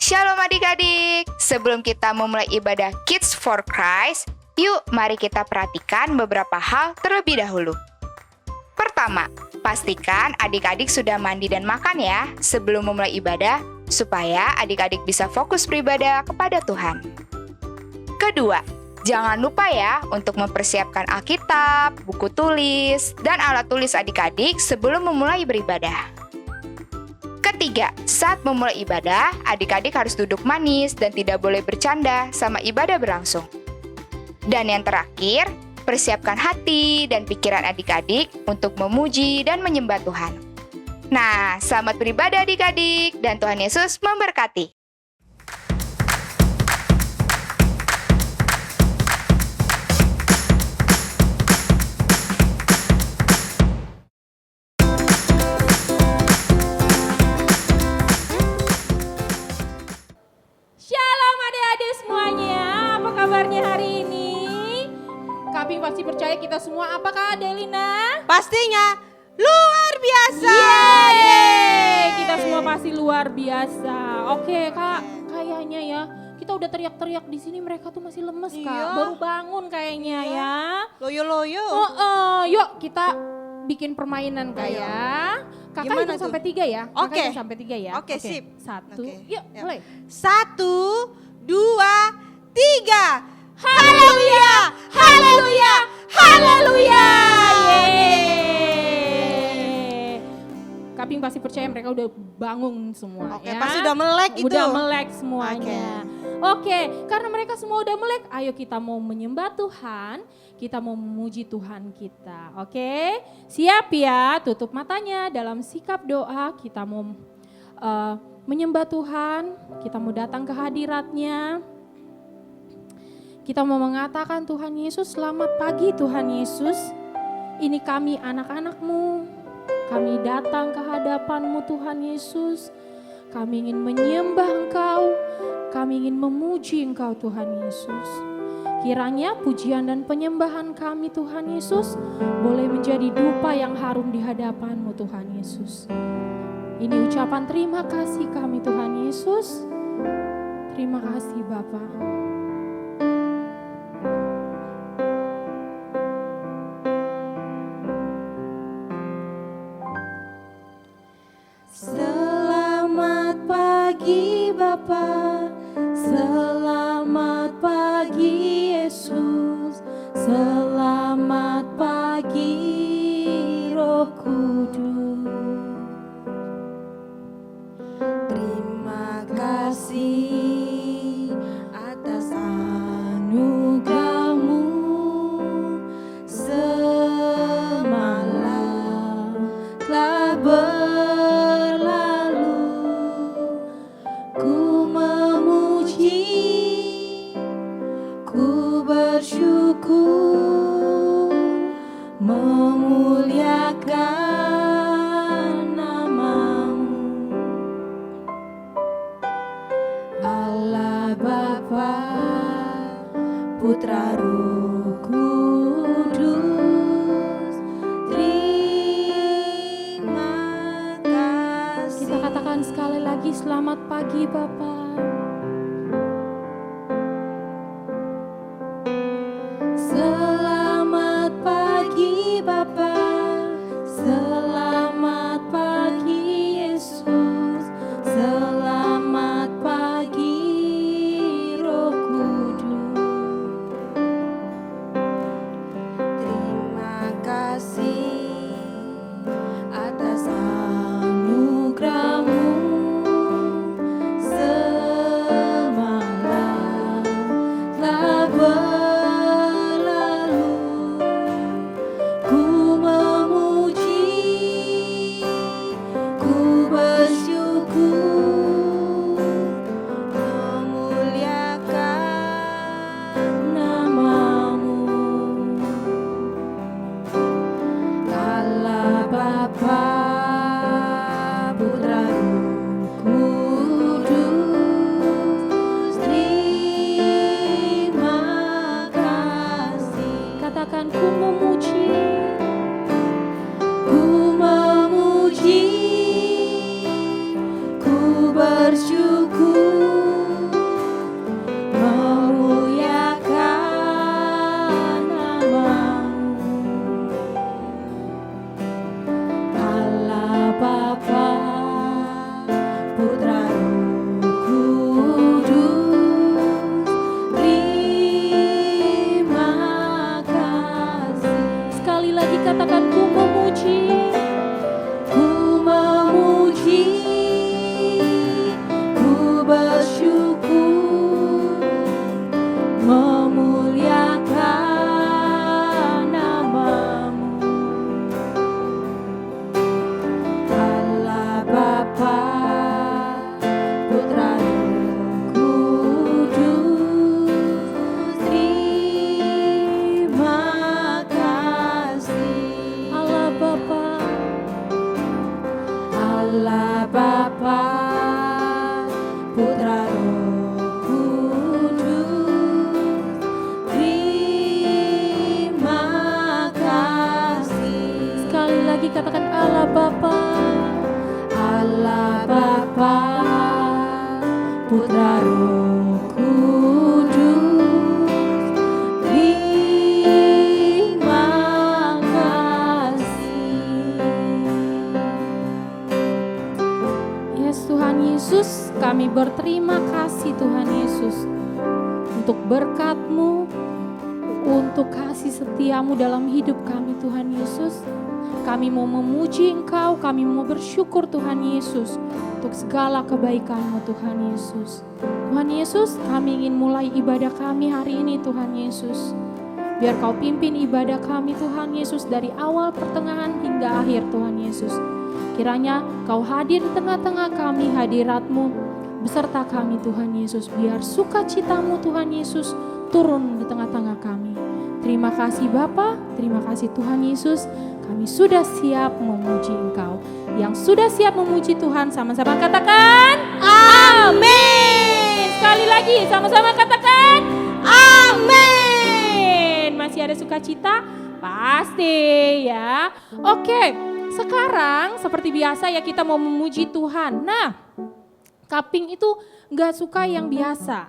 Shalom adik-adik. Sebelum kita memulai ibadah Kids for Christ, yuk mari kita perhatikan beberapa hal terlebih dahulu. Pertama, pastikan adik-adik sudah mandi dan makan ya sebelum memulai ibadah, supaya adik-adik bisa fokus beribadah kepada Tuhan. Kedua, jangan lupa ya untuk mempersiapkan Alkitab, buku tulis, dan alat tulis adik-adik sebelum memulai beribadah. Ketiga, saat memulai ibadah, adik-adik harus duduk manis dan tidak boleh bercanda sama ibadah berlangsung. Dan yang terakhir, persiapkan hati dan pikiran adik-adik untuk memuji dan menyembah Tuhan. Nah, selamat beribadah adik-adik dan Tuhan Yesus memberkati. Shalom adik-adik semuanya, apa kabarnya hari ini? Kami pasti percaya kita semua, apakah Adelina? Pastinya luar biasa. Yeay, kita semua pasti luar biasa. Oke kak, kayaknya ya kita udah teriak-teriak di sini, mereka tuh masih lemes kak, Iya. baru bangun kayaknya ya. Loyo-loyo. Yuk kita bikin permainan kak Ayo. ya. Kakak Gimana hitung tuh? sampai 3 ya. Kakak Oke. hitung sampai 3 ya. Oke, sip. 1, Oke, yuk yuk. mulai. 1, 2, 3. Haleluya, haleluya, haleluya. Yeay. Kaping pasti percaya mereka udah bangun semua. Oke, ya. pasti udah melek itu. Udah melek semuanya. Oke, karena mereka semua udah melek, ayo kita mau menyembah Tuhan, kita mau memuji Tuhan kita. Oke, siap ya, tutup matanya dalam sikap doa, kita mau menyembah Tuhan, kita mau datang ke hadirat-Nya. Kita mau mengatakan Tuhan Yesus, selamat pagi Tuhan Yesus. Ini kami anak-anak-Mu. Kami datang ke hadapan-Mu Tuhan Yesus. Kami ingin menyembah Engkau. Kami ingin memuji Engkau Tuhan Yesus. Kiranya pujian dan penyembahan kami Tuhan Yesus boleh menjadi dupa yang harum di hadapan-Mu Tuhan Yesus. Ini ucapan terima kasih kami Tuhan Yesus. Terima kasih Bapa. Selamat pagi Bapa, selamat pagi Yesus, selamat pagi Roh Kudus. Terima kasih atas anugerah-Mu, semalam telah berlalu. Ku memuji, ku bersyukur, memuliakan nama-Mu. Allah Bapa, Putra Roh Kudus, terima kasih. Kita katakan sekali lagi selamat pagi Bapa. Selamat pagi Bapa, selamat pagi Yesus, selamat pagi Roh Kudus. Terima kasih atas anugerah-Mu, Putra Roh Kudus, terima kasih. Sekali lagi katakan Allah Bapa, Allah Bapa, Putra Roh Kudus, terima kasih. Yes Tuhan Yesus, kami berterima kasih Tuhan Yesus untuk berkat-Mu, untuk kasih setia-Mu dalam hidup kami Tuhan Yesus. Kami mau memuji Engkau, kami mau bersyukur Tuhan Yesus untuk segala kebaikan-Mu Tuhan Yesus. Tuhan Yesus, kami ingin mulai ibadah kami hari ini Tuhan Yesus. Biar Kau pimpin ibadah kami Tuhan Yesus dari awal, pertengahan hingga akhir Tuhan Yesus. Kiranya Kau hadir di tengah-tengah kami, hadirat-Mu beserta kami Tuhan Yesus. Biar sukacita-Mu Tuhan Yesus turun di tengah-tengah kami. Terima kasih Bapa, terima kasih Tuhan Yesus. Kami sudah siap memuji Engkau. Yang sudah siap memuji Tuhan sama-sama katakan amin. Sekali lagi sama-sama katakan amin. Masih ada sukacita? Pasti ya. Oke, sekarang seperti biasa ya kita mau memuji Tuhan. Nah, Kaping itu gak suka yang biasa.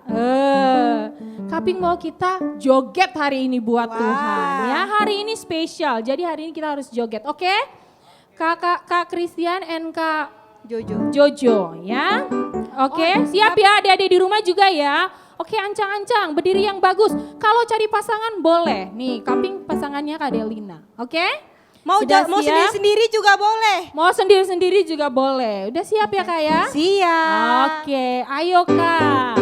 Kaping mau kita joget hari ini buat Tuhan ya. Hari ini spesial, jadi hari ini kita harus joget, oke? Kak Christian and Kak Jojo ya. Oke, siap ya adik-adik di rumah juga ya. Oke, ancang-ancang, berdiri yang bagus. Kalau cari pasangan boleh. Nih, Kaping pasangannya Kak Delina, oke? Mau sendiri-sendiri juga boleh. Mau sendiri-sendiri juga boleh. Udah siap ya Kak ya? Siap. Oke, ayo Kak.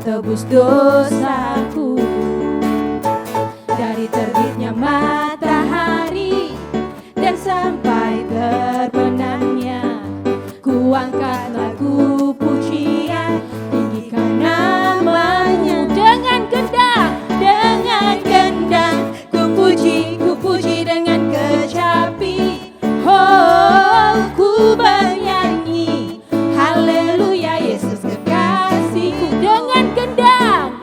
tebus dosaku. Dari terbitnya matahari dan sampai terbenamnya, ku angkat lagu pujian, tinggikan namanya. Dengan gendang, ku puji dengan kecapi. Oh, ku bernyanyi, haleluya Yesus kekasihku. Dengan gendang,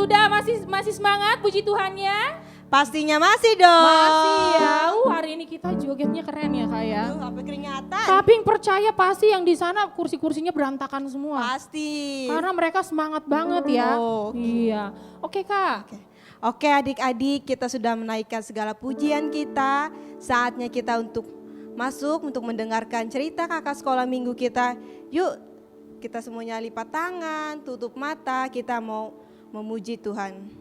Sudah masih semangat puji Tuhannya? Pastinya masih dong. Masih ya. Hari ini kita jogetnya keren ya Kak ya. Sampai keringatan. Tapi yang percaya pasti yang di sana kursi-kursinya berantakan semua. Pasti. Karena mereka semangat banget ya. Oh, Iya. Oke Kak. Oke adik-adik, kita sudah menaikkan segala pujian kita. Saatnya kita untuk masuk untuk mendengarkan cerita kakak sekolah minggu kita. Yuk kita semuanya lipat tangan, tutup mata, kita mau memuji Tuhan.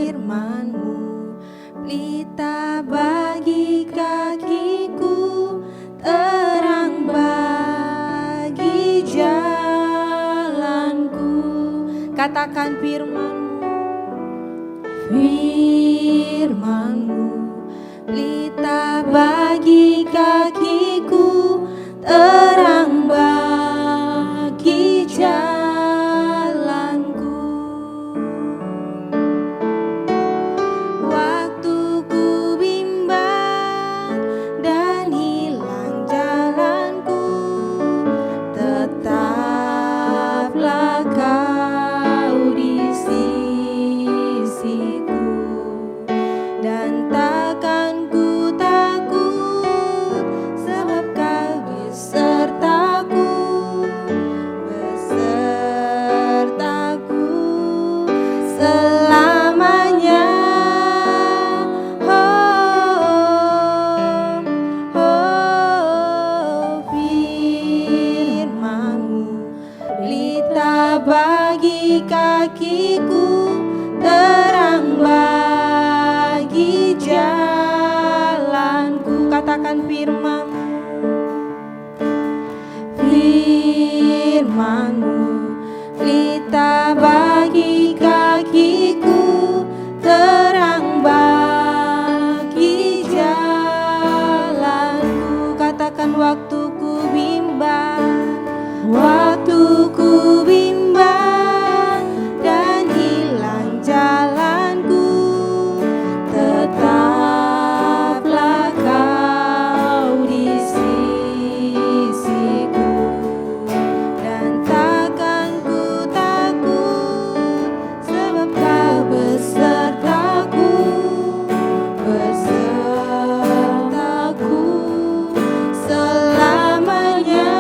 Firman-Mu pelita bagi kakiku, terang bagi jalanku. Katakan firman-Mu, firman-Mu pelita bagi kakiku, terang bagi jalanku. Waktu ku bimbang dan hilang jalanku, tetaplah Kau di sisiku, dan takkan ku takut, sebab Kau besertaku, besertaku selamanya. Firman-Mu pelita bagi kakiku, terang bagi jalanku. Katakan firman-Mu, firman-Mu pelita bagi kakiku, terang bagi jalanku. Katakan waktu ku bimbang, waktu ku bimbang dan hilang jalanku, tetaplah Kau di sisiku, dan takkan ku takut, sebab Kau besertaku, besertaku selamanya.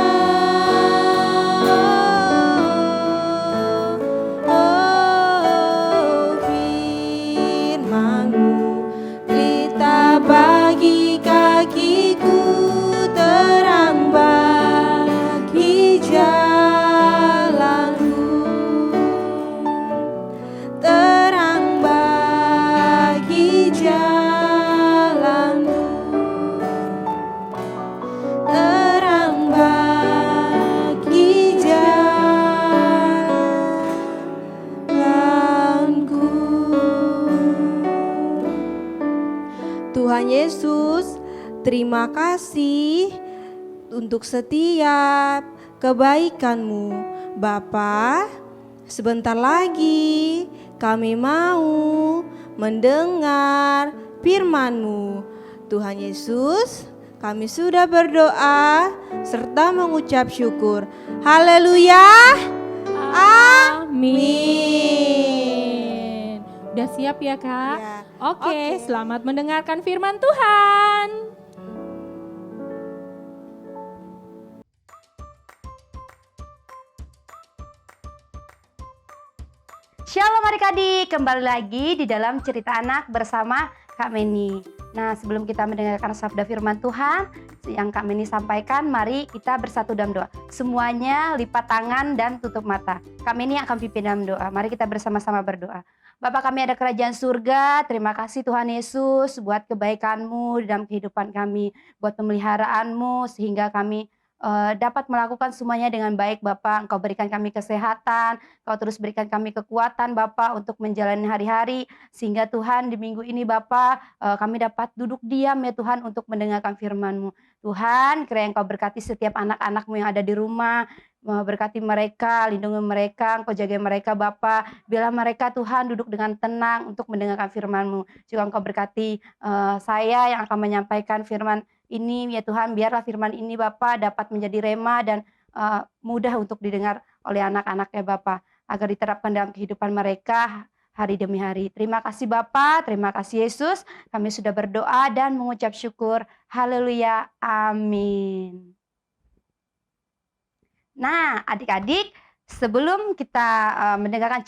Firman-Mu pelita bagi kakiku, terang bagi jalanku, terang bagi jalanku, terang bagi jalanku. Tuhan Yesus, terima kasih untuk setiap kebaikan-Mu. Bapa, sebentar lagi kami mau mendengar firman-Mu. Tuhan Yesus, kami sudah berdoa serta mengucap syukur. Haleluya. Amin. Udah siap ya Kak? Ya. Oke, selamat mendengarkan firman Tuhan. Shalom adik-adik, kembali lagi di dalam cerita anak bersama Kak Meni. Nah, sebelum kita mendengarkan sabda firman Tuhan yang Kak Meni sampaikan, mari kita bersatu dalam doa. Semuanya lipat tangan dan tutup mata. Kak Meni akan pimpin dalam doa. Mari kita bersama-sama berdoa. Bapa kami ada kerajaan surga, terima kasih Tuhan Yesus buat kebaikan-Mu dalam kehidupan kami, buat pemeliharaanmu sehingga kami dapat melakukan semuanya dengan baik Bapak. Engkau berikan kami kesehatan, Engkau terus berikan kami kekuatan Bapak untuk menjalani hari-hari. Sehingga Tuhan di minggu ini Bapak, kami dapat duduk diam ya Tuhan untuk mendengarkan firman-Mu. Tuhan, kiranya Engkau berkati setiap anak-anak-Mu yang ada di rumah. Berkati mereka, lindungi mereka, Engkau jaga mereka Bapak. Biarlah mereka Tuhan duduk dengan tenang untuk mendengarkan firman-Mu. Juga Engkau berkati saya yang akan menyampaikan firman ini ya Tuhan, biarlah firman ini Bapak dapat menjadi rema dan mudah untuk didengar oleh anak-anak ya Bapak, agar diterapkan dalam kehidupan mereka hari demi hari. Terima kasih Bapak, terima kasih Yesus, kami sudah berdoa dan mengucap syukur. Haleluya, amin. Nah adik-adik, sebelum kita mendengarkan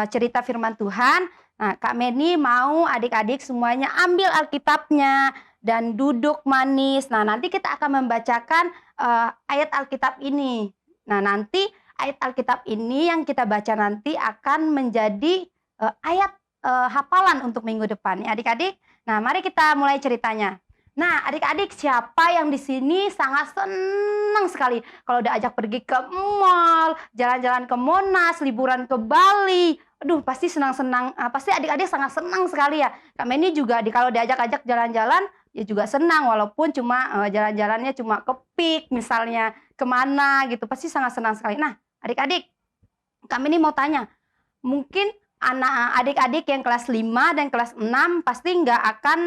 cerita firman Tuhan, nah Kak Meni mau adik-adik semuanya ambil Alkitabnya dan duduk manis. Nah, nanti kita akan membacakan ayat Alkitab ini. Nah, nanti ayat Alkitab ini yang kita baca nanti akan menjadi ayat hafalan untuk minggu depan ya adik-adik. Nah, mari kita mulai ceritanya. Nah, adik-adik siapa yang di sini sangat senang sekali kalau udah ajak pergi ke mall, jalan-jalan ke Monas, liburan ke Bali. Aduh, pasti senang-senang. Pasti adik-adik sangat senang sekali ya. Kak Meni juga kalau diajak-ajak jalan-jalan, ya juga senang walaupun cuma jalan-jalannya cuma ke Pik misalnya, kemana gitu, pasti sangat senang sekali. Nah adik-adik, kami ini mau tanya, mungkin adik-adik yang kelas 5 dan kelas 6 pasti nggak akan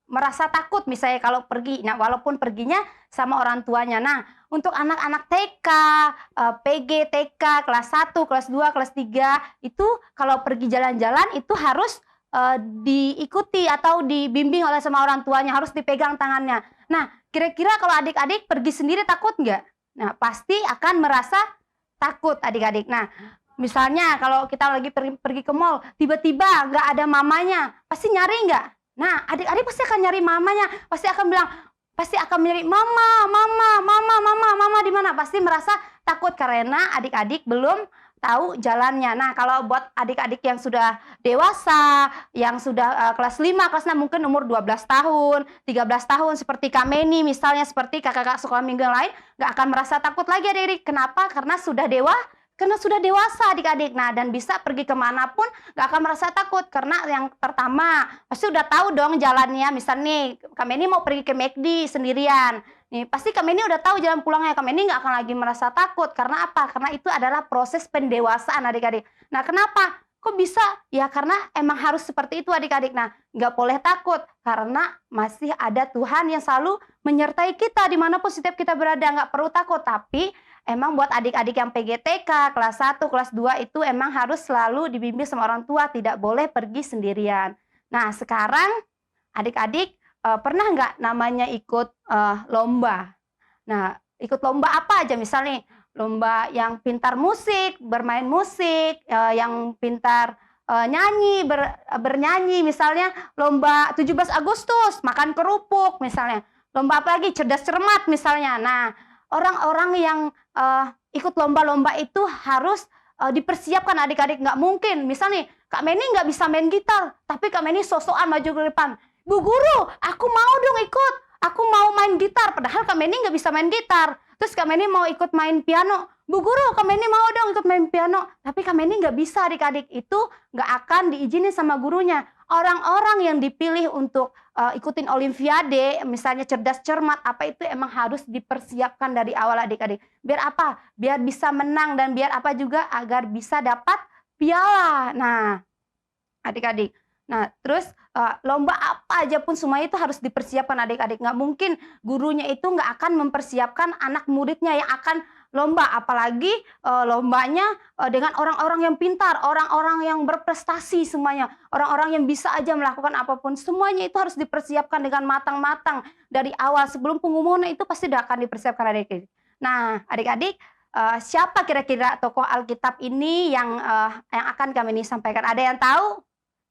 merasa takut misalnya kalau pergi, nah walaupun perginya sama orang tuanya. Nah untuk anak-anak TK, PG, TK, kelas 1, kelas 2, kelas 3 itu kalau pergi jalan-jalan itu harus diikuti atau dibimbing oleh sama orang tuanya, harus dipegang tangannya. Nah, kira-kira kalau adik-adik pergi sendiri takut nggak? Nah, pasti akan merasa takut adik-adik. Nah, misalnya kalau kita lagi pergi ke mall, tiba-tiba nggak ada mamanya, pasti nyari nggak? Nah, adik-adik pasti akan nyari mamanya, pasti akan bilang, pasti akan nyari mama di mana? Pasti merasa takut karena adik-adik belum tahu jalannya. Nah, kalau buat adik-adik yang sudah dewasa, yang sudah kelas 5, kelas 6 mungkin umur 12 tahun, 13 tahun seperti Kak Meni misalnya, seperti kakak-kakak sekolah minggu yang lain, nggak akan merasa takut lagi adik-adik. Kenapa? Karena sudah dewasa adik-adik. Nah, dan bisa pergi kemanapun nggak akan merasa takut. Karena yang pertama, pasti udah tahu dong jalannya. Misal nih, Kak Meni mau pergi ke McD sendirian. Nih, pasti Kak Meni udah tahu jalan pulangnya. Kak Meni nggak akan lagi merasa takut. Karena apa? Karena itu adalah proses pendewasaan adik-adik. Nah, kenapa? Kok bisa? Ya karena emang harus seperti itu adik-adik. Nah, nggak boleh takut. Karena masih ada Tuhan yang selalu menyertai kita dimanapun setiap kita berada. Nggak perlu takut. Tapi emang buat adik-adik yang PGTK, kelas 1, kelas 2 itu emang harus selalu dibimbing sama orang tua. Tidak boleh pergi sendirian. Nah, sekarang adik-adik pernah nggak namanya ikut lomba? Nah, ikut lomba apa aja? Misalnya lomba yang pintar musik, bermain musik, yang pintar nyanyi, bernyanyi. Misalnya lomba 17 Agustus, makan kerupuk misalnya. Lomba apa lagi? Cerdas cermat misalnya. Nah, orang-orang yang ikut lomba-lomba itu harus dipersiapkan adik-adik. Nggak mungkin. Misalnya Kak Meni nggak bisa main gitar, tapi Kak Meni sok-sokan maju ke depan. Bu guru, aku mau dong ikut. Aku mau main gitar. Padahal Kak Meni nggak bisa main gitar. Terus Kak Meni mau ikut main piano. Bu guru, Kak Meni mau dong ikut main piano. Tapi Kak Meni nggak bisa adik-adik. Itu nggak akan diizinin sama gurunya. Orang-orang yang dipilih untuk ikutin olimpiade, misalnya cerdas cermat, apa itu emang harus dipersiapkan dari awal adik-adik. Biar apa? Biar bisa menang dan biar apa juga agar bisa dapat piala. Nah, adik-adik. Nah, terus lomba apa aja pun semuanya itu harus dipersiapkan adik-adik. Nggak mungkin gurunya itu nggak akan mempersiapkan anak muridnya yang akan lomba. Apalagi lombanya dengan orang-orang yang pintar, orang-orang yang berprestasi semuanya. Orang-orang yang bisa aja melakukan apapun. Semuanya itu harus dipersiapkan dengan matang-matang. Dari awal sebelum pengumuman itu pasti udah akan dipersiapkan adik-adik. Nah, adik-adik, siapa kira-kira tokoh Alkitab ini yang akan kami ini sampaikan? Ada yang tahu?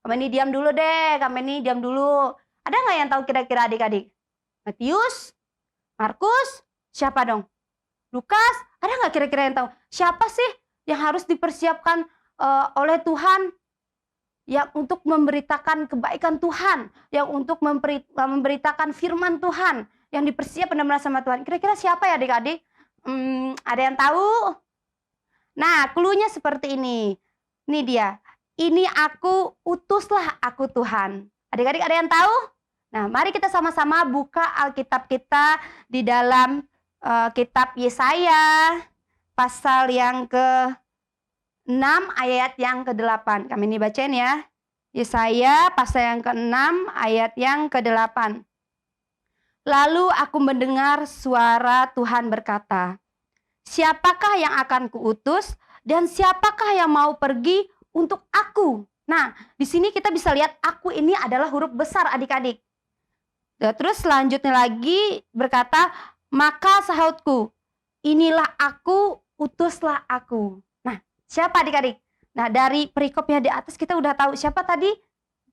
Kami ini diam dulu deh, kami ini diam dulu. Ada nggak yang tahu kira-kira adik-adik? Matius? Markus? Siapa dong? Lukas? Ada nggak kira-kira yang tahu? Siapa sih yang harus dipersiapkan oleh Tuhan? Yang untuk memberitakan kebaikan Tuhan. Yang untuk memberitakan firman Tuhan. yang dipersiap benar-benar sama Tuhan. Kira-kira siapa ya adik-adik? Ada yang tahu? Nah, cluenya seperti ini. Ini dia. Ini aku, utuslah aku Tuhan. Adik-adik ada yang tahu? Nah, mari kita sama-sama buka Alkitab kita di dalam kitab Yesaya pasal yang ke-6 ayat yang ke-8. Kami ini bacain ya. Yesaya pasal yang ke-6 ayat yang ke-8. Lalu aku mendengar suara Tuhan berkata, siapakah yang akan kuutus dan siapakah yang mau pergi untuk aku? Nah, di sini kita bisa lihat aku ini adalah huruf besar adik-adik. Terus selanjutnya lagi berkata, maka sahutku, inilah aku, utuslah aku. Nah, siapa adik-adik? Nah, dari perikopnya di atas kita udah tahu siapa tadi.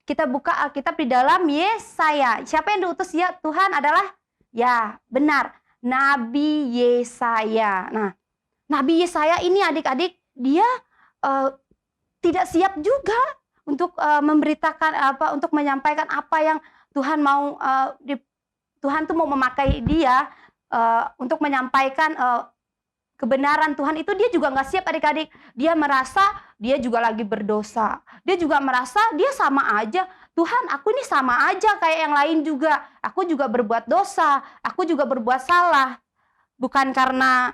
Kita buka Alkitab di dalam Yesaya. Siapa yang diutus ya Tuhan adalah? Ya, benar. Nabi Yesaya. Nah, Nabi Yesaya ini adik-adik, dia tidak siap juga untuk memberitakan untuk menyampaikan apa yang Tuhan mau Tuhan tuh mau memakai dia untuk menyampaikan kebenaran Tuhan itu. Dia juga nggak siap adik-adik. Dia merasa dia juga lagi berdosa. Dia juga merasa dia sama aja. Tuhan, aku ini sama aja kayak yang lain juga. Aku juga berbuat dosa. Aku juga berbuat salah. Bukan karena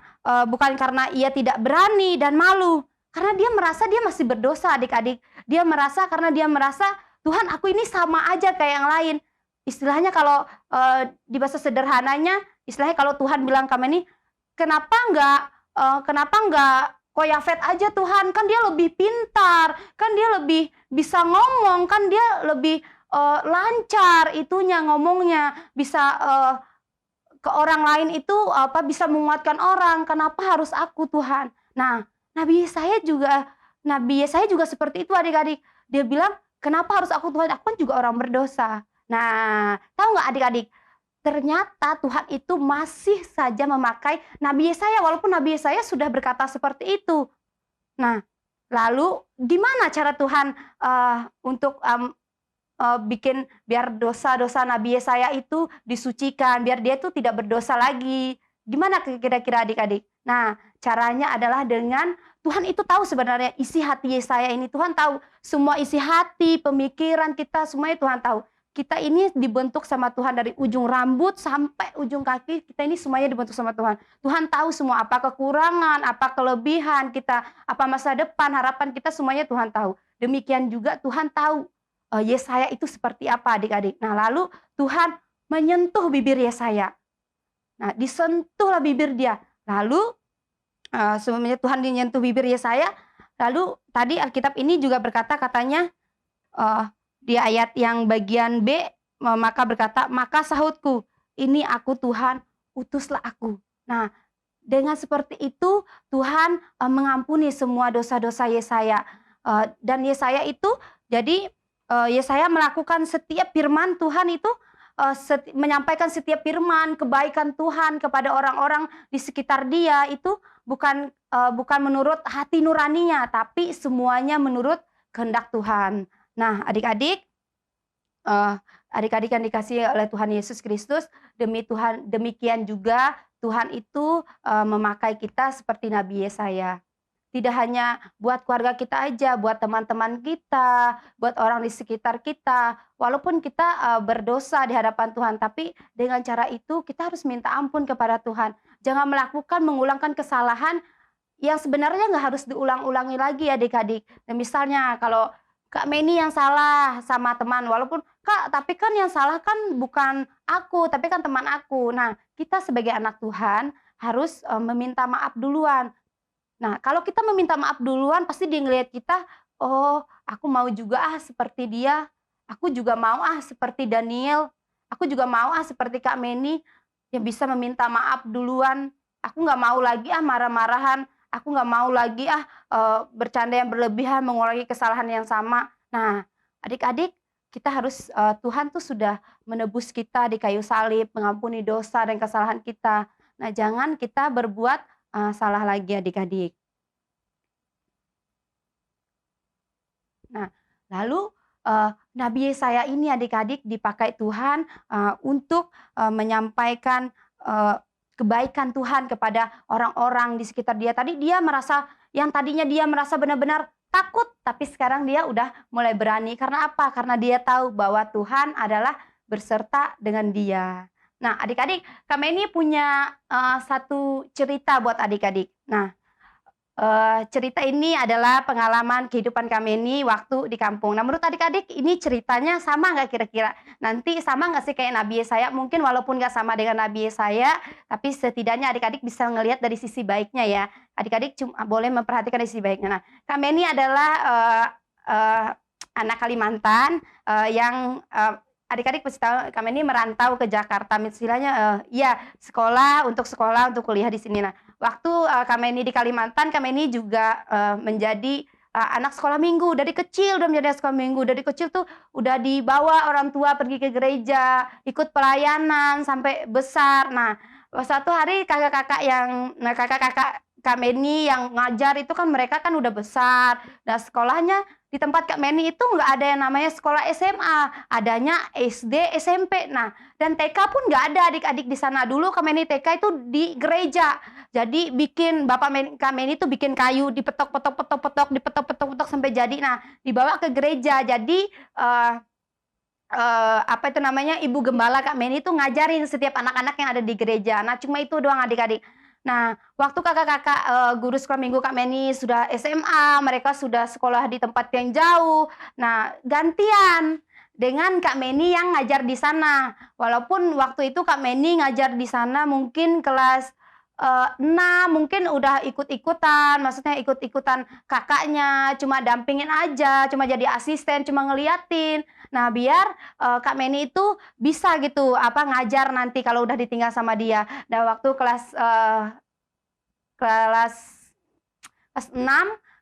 ia tidak berani dan malu. Karena dia merasa dia masih berdosa adik-adik. Dia merasa karena dia merasa Tuhan, aku ini sama aja kayak yang lain. Istilahnya kalau di bahasa sederhananya, istilahnya kalau Tuhan bilang kami ini, kenapa enggak kok Yafet aja Tuhan, kan dia lebih pintar, kan dia lebih bisa ngomong, kan dia lebih lancar itunya ngomongnya, bisa ke orang lain itu bisa menguatkan orang, kenapa harus aku Tuhan? Nah, Nabi Yesaya juga seperti itu adik-adik. Dia bilang, kenapa harus aku Tuhan? Aku kan juga orang berdosa. Nah, tahu nggak adik-adik? Ternyata Tuhan itu masih saja memakai Nabi Yesaya, walaupun Nabi Yesaya sudah berkata seperti itu. Nah, lalu gimana cara Tuhan untuk bikin biar dosa-dosa Nabi Yesaya itu disucikan, biar dia itu tidak berdosa lagi? Gimana kira-kira adik-adik? Nah, caranya adalah dengan Tuhan itu tahu sebenarnya isi hati Yesaya ini. Tuhan tahu semua isi hati, pemikiran kita, semuanya Tuhan tahu. Kita ini dibentuk sama Tuhan dari ujung rambut sampai ujung kaki, kita ini semuanya dibentuk sama Tuhan. Tuhan tahu semua apa kekurangan, apa kelebihan kita, apa masa depan, harapan kita, semuanya Tuhan tahu. Demikian juga Tuhan tahu Yesaya itu seperti apa adik-adik. Nah, lalu Tuhan menyentuh bibir Yesaya. Nah, disentuhlah bibir dia. Lalu sebelumnya Tuhan menyentuh bibir Yesaya, lalu tadi Alkitab ini juga berkata katanya di ayat yang bagian B, maka berkata, maka sahutku, ini aku Tuhan, utuslah aku. Nah, dengan seperti itu Tuhan mengampuni semua dosa-dosa Yesaya. Dan Yesaya itu, jadi Yesaya melakukan setiap firman Tuhan itu, menyampaikan setiap firman kebaikan Tuhan kepada orang-orang di sekitar dia itu bukan menurut hati nuraninya, tapi semuanya menurut kehendak Tuhan. Nah, adik-adik yang dikasihi oleh Tuhan Yesus Kristus, demikian juga Tuhan itu memakai kita seperti Nabi Yesaya. Tidak hanya buat keluarga kita aja, buat teman-teman kita, buat orang di sekitar kita. Walaupun kita berdosa di hadapan Tuhan, tapi dengan cara itu kita harus minta ampun kepada Tuhan. Jangan mengulangkan kesalahan yang sebenarnya nggak harus diulang-ulangi lagi adik-adik. Dan misalnya kalau Kak Meni yang salah sama teman, walaupun Kak, tapi kan yang salah kan bukan aku, tapi kan teman aku. Nah, kita sebagai anak Tuhan harus meminta maaf duluan. Nah, kalau kita meminta maaf duluan, pasti dia ngelihat kita, oh, aku mau juga seperti dia, aku juga mau seperti Daniel, aku juga mau seperti Kak Meni yang bisa meminta maaf duluan. Aku nggak mau lagi marah-marahan. Aku nggak mau lagi bercanda yang berlebihan, mengulangi kesalahan yang sama. Nah, adik-adik, kita harus Tuhan tuh sudah menebus kita di kayu salib, mengampuni dosa dan kesalahan kita. Nah, jangan kita berbuat salah lagi adik-adik. Nah, lalu Nabi Yesaya ini adik-adik dipakai Tuhan untuk menyampaikan kebaikan Tuhan kepada orang-orang di sekitar dia. Yang tadinya dia merasa benar-benar takut, tapi sekarang dia udah mulai berani. Karena apa? Karena dia tahu bahwa Tuhan adalah berserta dengan dia. Nah, adik-adik, kami ini punya satu cerita buat adik-adik. Nah, cerita ini adalah pengalaman kehidupan kami ini waktu di kampung. Nah, menurut adik-adik ini ceritanya sama nggak kira-kira? Nanti sama nggak sih kayak Nabi Yesaya? Mungkin walaupun nggak sama dengan Nabi Yesaya, tapi setidaknya adik-adik bisa ngelihat dari sisi baiknya ya. Adik-adik cuma boleh memperhatikan dari sisi baiknya. Nah, kami ini adalah anak Kalimantan yang adik-adik pasti tahu kami ini merantau ke Jakarta. Istilahnya sekolah untuk kuliah di sini. Nah, waktu kami ini di Kalimantan, kami ini juga menjadi anak sekolah minggu. Dari kecil udah menjadi anak sekolah minggu. Dari kecil tuh udah dibawa orang tua pergi ke gereja, ikut pelayanan sampai besar. Nah, suatu hari kakak-kakak kami ini yang ngajar itu kan mereka kan udah besar. Nah, sekolahnya di tempat Kak Meni itu nggak ada yang namanya sekolah SMA, adanya SD, SMP. Nah, dan TK pun nggak ada adik-adik di sana. Dulu Kak Meni TK itu di gereja. Jadi Kak Meni itu bikin kayu, dipetok sampai jadi. Nah, dibawa ke gereja. Jadi Ibu Gembala Kak Meni itu ngajarin setiap anak-anak yang ada di gereja. Nah, cuma itu doang adik-adik. Nah, waktu kakak-kakak guru sekolah minggu Kak Meni sudah SMA, mereka sudah sekolah di tempat yang jauh. Nah, gantian dengan Kak Meni yang ngajar di sana. Walaupun waktu itu Kak Meni ngajar di sana mungkin kelas 6, mungkin udah ikut-ikutan, maksudnya ikut-ikutan kakaknya, cuma dampingin aja, cuma jadi asisten, cuma ngeliatin. Nah, biar Kak Meni itu bisa gitu ngajar nanti kalau udah ditinggal sama dia. Dan waktu kelas 6,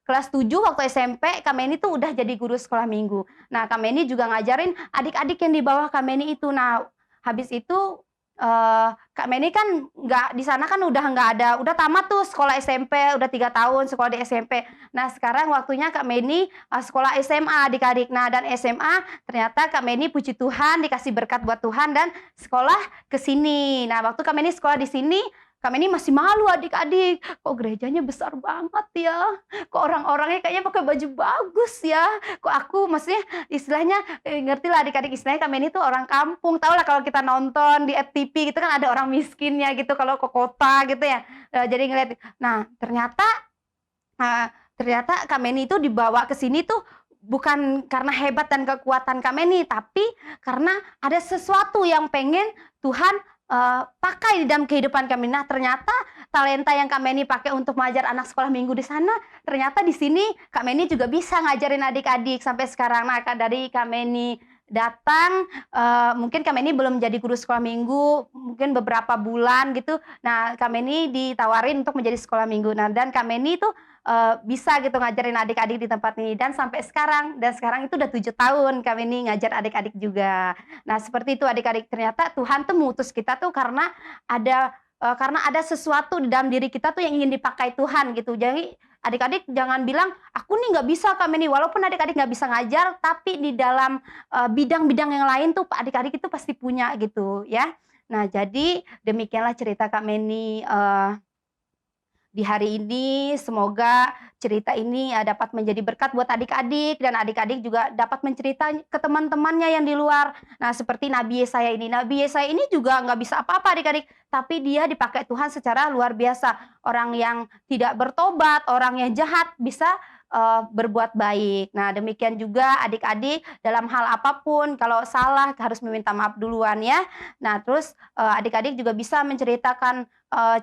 kelas 7 waktu SMP, Kak Meni tuh udah jadi guru sekolah minggu. Nah, Kak Meni juga ngajarin adik-adik yang di bawah Kak Meni itu. Nah, habis itu Kak Meni kan nggak di sana kan udah nggak ada, udah tamat tuh sekolah SMP, udah 3 tahun sekolah di SMP. Nah, sekarang waktunya Kak Meni sekolah SMA adik-adik. Nah, dan SMA ternyata Kak Meni puji Tuhan dikasih berkat buat Tuhan dan sekolah ke sini. Nah, waktu Kak Meni sekolah di sini, Kak Meni masih malu adik-adik. Kok gerejanya besar banget ya? Kok orang-orangnya kayaknya pakai baju bagus ya? Kok aku maksudnya istilahnya ngerti lah adik-adik, istilahnya Kak Meni tuh orang kampung. Tahu lah kalau kita nonton di FTV gitu kan ada orang miskinnya gitu kalau ke kota gitu ya. Jadi ngeliat. Nah, ternyata Kak Meni itu dibawa ke sini tuh bukan karena hebat dan kekuatan Kak Meni, tapi karena ada sesuatu yang pengen Tuhan pakai di dalam kehidupan kami. Nah, ternyata talenta yang Kak Meni pakai untuk mengajar anak sekolah minggu di sana, ternyata di sini Kak Meni juga bisa ngajarin adik-adik sampai sekarang. Nah, dari Kak Meni datang, mungkin Kak Meni belum jadi guru sekolah minggu, mungkin beberapa bulan gitu. Nah, Kak Meni ditawarin untuk menjadi sekolah minggu. Nah, dan Kak Meni itu bisa gitu ngajarin adik-adik di tempat ini dan sampai sekarang, dan sekarang itu udah 7 tahun Kak Meni ngajar adik-adik juga. Nah, seperti itu adik-adik, ternyata Tuhan tuh mengutus kita tuh karena ada sesuatu di dalam diri kita tuh yang ingin dipakai Tuhan gitu. Jadi adik-adik jangan bilang aku nih nggak bisa Kak Meni, walaupun adik-adik nggak bisa ngajar, tapi di dalam bidang-bidang yang lain tuh adik-adik itu pasti punya gitu ya. Nah, jadi demikianlah cerita Kak Meni di hari ini. Semoga cerita ini dapat menjadi berkat buat adik-adik, dan adik-adik juga dapat menceritakan ke teman-temannya yang di luar. Nah, seperti Nabi Yesaya ini. Nabi Yesaya ini juga nggak bisa apa-apa adik-adik, tapi dia dipakai Tuhan secara luar biasa. Orang yang tidak bertobat, orang yang jahat bisa berbuat baik. Nah, demikian juga adik-adik dalam hal apapun, kalau salah harus meminta maaf duluan ya. Nah, terus adik-adik juga bisa menceritakan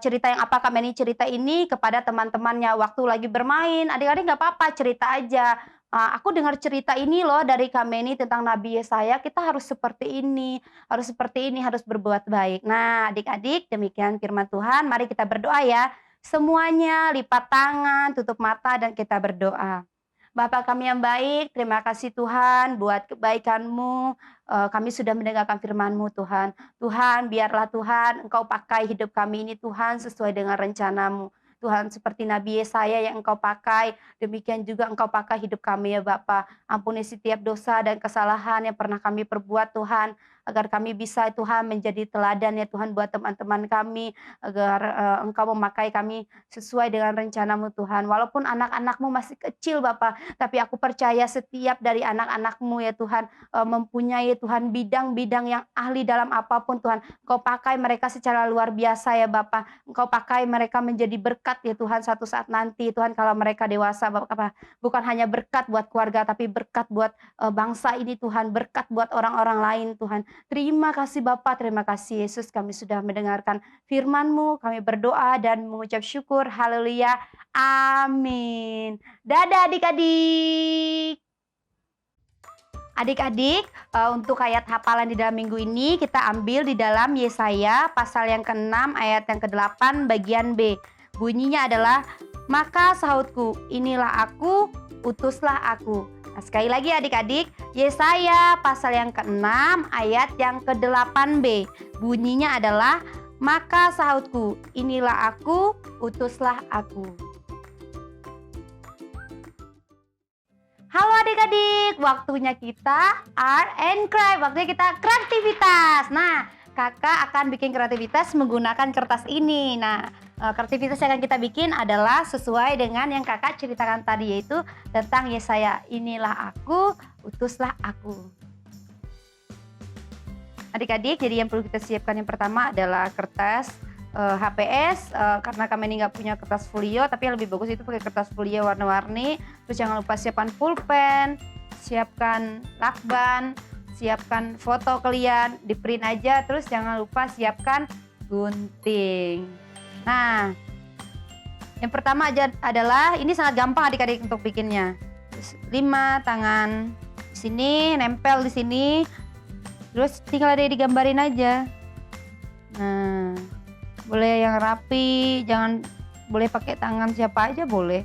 cerita yang Kak Meni cerita ini kepada teman-temannya waktu lagi bermain. Adik-adik nggak apa-apa, cerita aja. Aku dengar cerita ini loh dari Kak Meni tentang Nabi Yesaya, kita harus seperti ini, harus berbuat baik. Nah, adik-adik, demikian firman Tuhan. Mari kita berdoa ya. Semuanya lipat tangan, tutup mata, dan kita berdoa. Bapa kami yang baik, terima kasih Tuhan buat kebaikan-Mu. Kami sudah mendengarkan firman-Mu Tuhan. Tuhan, biarlah Tuhan Engkau pakai hidup kami ini Tuhan sesuai dengan rencana-Mu. Tuhan, seperti Nabi Yesaya yang Engkau pakai, demikian juga Engkau pakai hidup kami ya Bapa. Ampuni setiap dosa dan kesalahan yang pernah kami perbuat Tuhan, agar kami bisa Tuhan menjadi teladan ya Tuhan buat teman-teman kami, agar Engkau memakai kami sesuai dengan rencana-Mu Tuhan. Walaupun anak-anak-Mu masih kecil Bapa, tapi aku percaya setiap dari anak-anak-Mu ya Tuhan mempunyai Tuhan bidang-bidang yang ahli dalam apapun Tuhan. Engkau pakai mereka secara luar biasa ya Bapa. Engkau pakai mereka menjadi berkat ya Tuhan satu saat nanti Tuhan kalau mereka dewasa Bapa. Bukan hanya berkat buat keluarga tapi berkat buat bangsa ini Tuhan, berkat buat orang-orang lain Tuhan. Terima kasih Bapa, terima kasih Yesus, kami sudah mendengarkan firman-Mu, kami berdoa dan mengucap syukur, haleluya, amin. Dadah adik-adik. Adik-adik, untuk ayat hafalan di dalam minggu ini kita ambil di dalam Yesaya pasal yang ke-6 ayat yang ke-8 bagian B. Bunyinya adalah, maka sahutku, inilah aku, utuslah aku. Nah, sekali lagi adik-adik, Yesaya pasal yang ke-6 ayat yang ke-8b. Bunyinya adalah, maka sahutku, inilah aku, utuslah aku. Halo adik-adik, waktunya kita art and craft, waktunya kita kreativitas. Nah, kakak akan bikin kreativitas menggunakan kertas ini. Nah, kreativitas yang akan kita bikin adalah sesuai dengan yang kakak ceritakan tadi, yaitu tentang Yesaya. Inilah aku, utuslah aku. Adik-adik, jadi yang perlu kita siapkan yang pertama adalah kertas HPS, karena kami ini nggak punya kertas folio, tapi yang lebih bagus itu pakai kertas folio warna-warni. Terus jangan lupa siapkan pulpen, siapkan lakban, siapkan foto kalian, di print aja. Terus jangan lupa siapkan gunting. Nah, yang pertama aja adalah, ini sangat gampang adik-adik untuk bikinnya. 5 tangan di sini, nempel di sini, terus tinggal ada digambarin aja. Nah, boleh yang rapi, jangan boleh pakai tangan siapa aja boleh.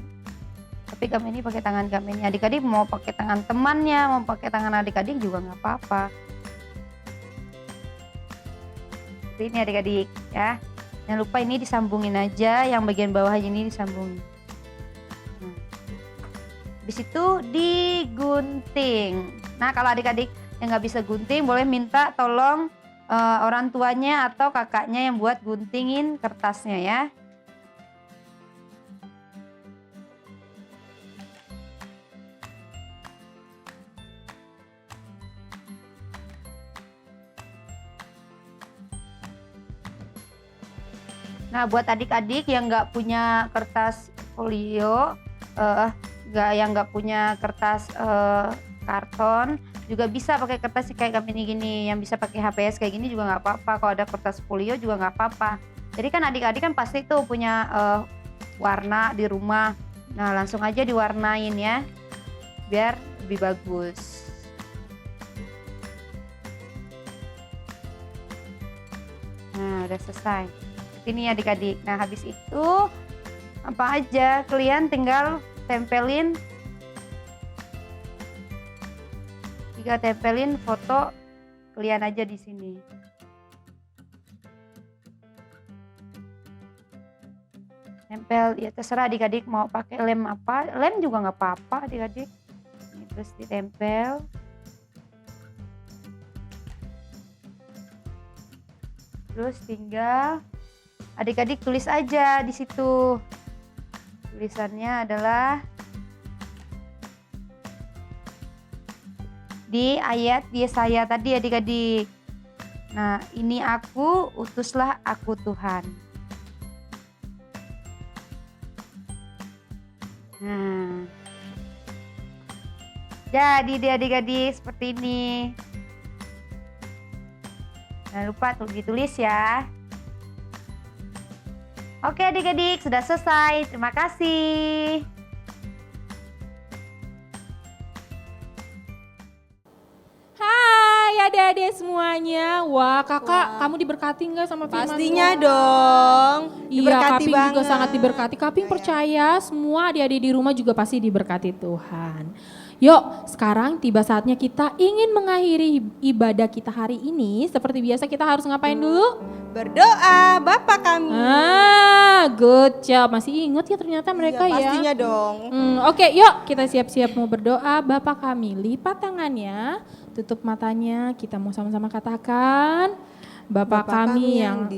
Tapi kami ini pakai tangan kami ini. Adik-adik mau pakai tangan temannya, mau pakai tangan adik-adik juga nggak apa-apa. Seperti ini adik-adik ya. Jangan lupa ini disambungin aja, yang bagian bawah ini disambungin. Nah, habis itu digunting. Nah, kalau adik-adik yang nggak bisa gunting, boleh minta tolong orang tuanya atau kakaknya yang buat guntingin kertasnya ya. Nah, buat adik-adik yang nggak punya kertas folio, yang nggak punya kertas karton, juga bisa pakai kertas kayak kami gini, yang bisa pakai HPS kayak gini juga nggak apa-apa. Kalau ada kertas folio juga nggak apa-apa. Jadi kan adik-adik kan pasti tuh punya warna di rumah. Nah, langsung aja diwarnain ya, biar lebih bagus. Nah, udah selesai. Ini adik-adik. Nah, habis itu apa aja kalian tinggal tempelin foto kalian aja di sini. Tempel ya, terserah adik-adik mau pakai lem apa, lem juga nggak apa-apa adik-adik. Ini terus ditempel. Terus tinggal adik-adik tulis aja di situ. Tulisannya adalah di ayat Yesaya tadi adik-adik. Nah, ini aku, utuslah aku Tuhan. Nah, jadi deh adik-adik seperti ini. Jangan lupa ditulis ya. Oke adik-adik, sudah selesai. Terima kasih. Hai adik-adik semuanya. Wah kakak, kamu diberkati nggak sama firman Pastinya Tuhan? dong. Iya, Diberkati Kaping juga banget. sangat diberkati. Kaping percaya semua adik-adik di rumah juga pasti diberkati Tuhan. Yuk, sekarang tiba saatnya kita ingin mengakhiri ibadah kita hari ini. Seperti biasa kita harus ngapain dulu? Berdoa, Bapa kami. Good job. Masih ingat ya ternyata mereka ya. Pastinya dong. Oke, yuk kita siap-siap mau berdoa. Bapa kami, lipat tangannya, tutup matanya. Kita mau sama-sama katakan, Bapa kami yang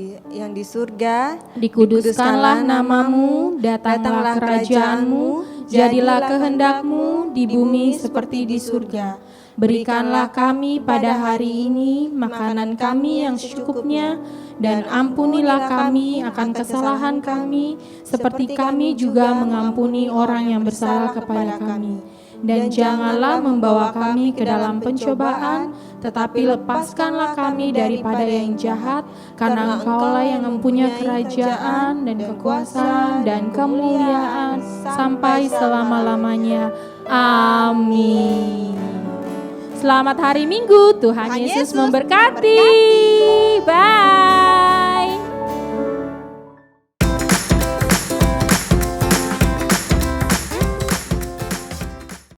di surga, dikuduskanlah namamu, datanglah kerajaanmu, jadilah kehendakmu di bumi seperti di surga. Berikanlah kami pada hari ini makanan kami yang secukupnya, dan ampunilah kami akan kesalahan kami, seperti kami juga mengampuni orang yang bersalah kepada kami. Dan janganlah membawa kami ke dalam pencobaan, tetapi lepaskanlah kami daripada yang jahat, karena Engkaulah yang mempunyai kerajaan dan kekuasaan dan kemuliaan sampai selama-lamanya. Amin. Selamat hari Minggu, Tuhan Yesus memberkati. Bye.